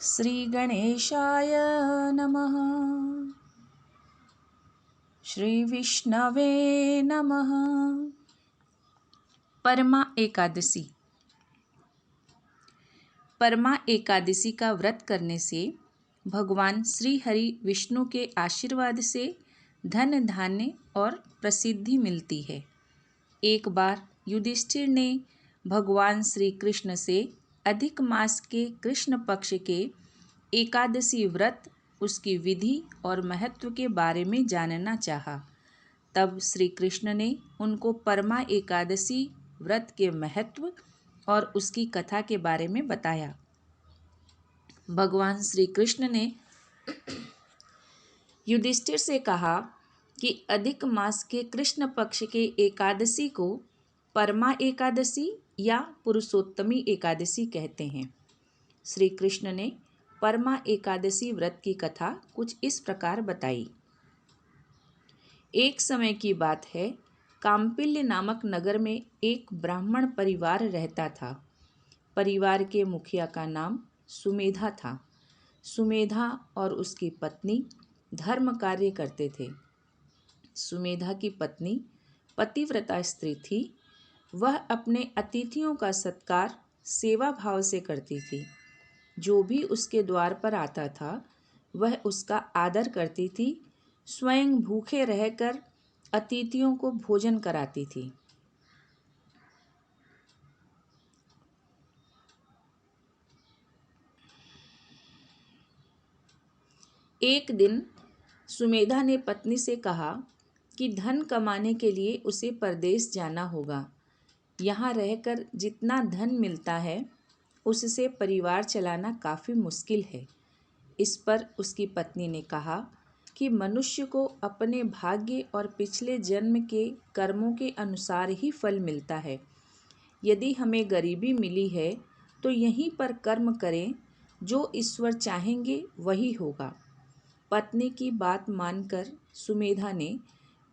श्री गणेशाय नमः। श्री विष्णवे नमः। परमा एकादशी। परमा एकादशी का व्रत करने से भगवान श्री हरि विष्णु के आशीर्वाद से धन धान्य और प्रसिद्धि मिलती है। एक बार युधिष्ठिर ने भगवान श्री कृष्ण से अधिक मास के कृष्ण पक्ष के एकादशी व्रत, उसकी विधि और महत्व के बारे में जानना चाहा। तब श्री कृष्ण ने उनको परमा एकादशी व्रत के महत्व और उसकी कथा के बारे में बताया। भगवान श्री कृष्ण ने युधिष्ठिर से कहा कि अधिक मास के कृष्ण पक्ष के एकादशी को परमा एकादशी या पुरुषोत्तमी एकादशी कहते हैं। श्री कृष्ण ने परमा एकादशी व्रत की कथा कुछ इस प्रकार बताई। एक समय की बात है, काम्पिल्य नामक नगर में एक ब्राह्मण परिवार रहता था। परिवार के मुखिया का नाम सुमेधा था। सुमेधा और उसकी पत्नी धर्म कार्य करते थे। सुमेधा की पत्नी पतिव्रता स्त्री थी। वह अपने अतिथियों का सत्कार सेवा भाव से करती थी। जो भी उसके द्वार पर आता था वह उसका आदर करती थी। स्वयं भूखे रहकर अतिथियों को भोजन कराती थी। एक दिन सुमेधा ने पत्नी से कहा कि धन कमाने के लिए उसे परदेश जाना होगा। यहाँ रहकर जितना धन मिलता है उससे परिवार चलाना काफ़ी मुश्किल है। इस पर उसकी पत्नी ने कहा कि मनुष्य को अपने भाग्य और पिछले जन्म के कर्मों के अनुसार ही फल मिलता है। यदि हमें गरीबी मिली है तो यहीं पर कर्म करें, जो ईश्वर चाहेंगे वही होगा। पत्नी की बात मानकर सुमेधा ने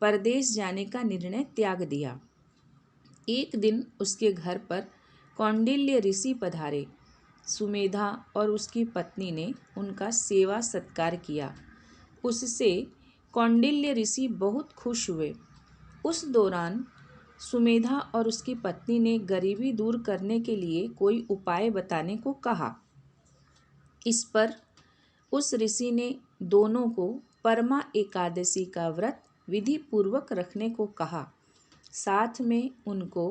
परदेश जाने का निर्णय त्याग दिया। एक दिन उसके घर पर कौंडिल्य ऋषि पधारे। सुमेधा और उसकी पत्नी ने उनका सेवा सत्कार किया। उससे कौंडिल्य ऋषि बहुत खुश हुए। उस दौरान सुमेधा और उसकी पत्नी ने गरीबी दूर करने के लिए कोई उपाय बताने को कहा। इस पर उस ऋषि ने दोनों को परमा एकादशी का व्रत विधि पूर्वक रखने को कहा। साथ में उनको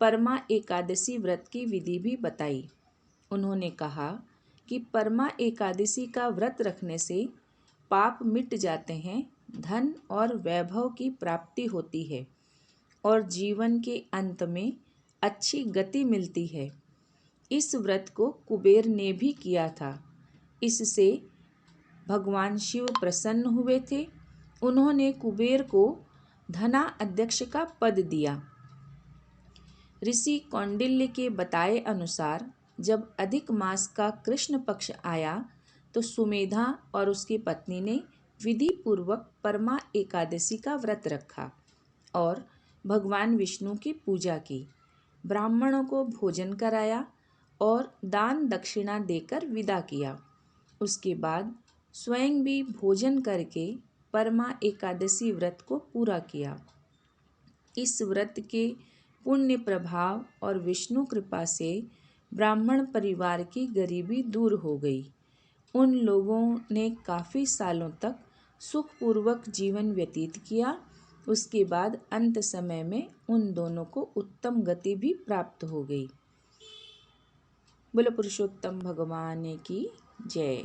परमा एकादशी व्रत की विधि भी बताई। उन्होंने कहा कि परमा एकादशी का व्रत रखने से पाप मिट जाते हैं, धन और वैभव की प्राप्ति होती है और जीवन के अंत में अच्छी गति मिलती है। इस व्रत को कुबेर ने भी किया था। इससे भगवान शिव प्रसन्न हुए थे। उन्होंने कुबेर को धना अध्यक्ष का पद दिया। ऋषि कौंडिल्य के बताए अनुसार जब अधिक मास का कृष्ण पक्ष आया तो सुमेधा और उसकी पत्नी ने विधि पूर्वक परमा एकादशी का व्रत रखा और भगवान विष्णु की पूजा की। ब्राह्मणों को भोजन कराया और दान दक्षिणा देकर विदा किया। उसके बाद स्वयं भी भोजन करके परमा एकादशी व्रत को पूरा किया। इस व्रत के पुण्य प्रभाव और विष्णु कृपा से ब्राह्मण परिवार की गरीबी दूर हो गई। उन लोगों ने काफ़ी सालों तक सुखपूर्वक जीवन व्यतीत किया। उसके बाद अंत समय में उन दोनों को उत्तम गति भी प्राप्त हो गई। बोलो पुरुषोत्तम भगवान की जय।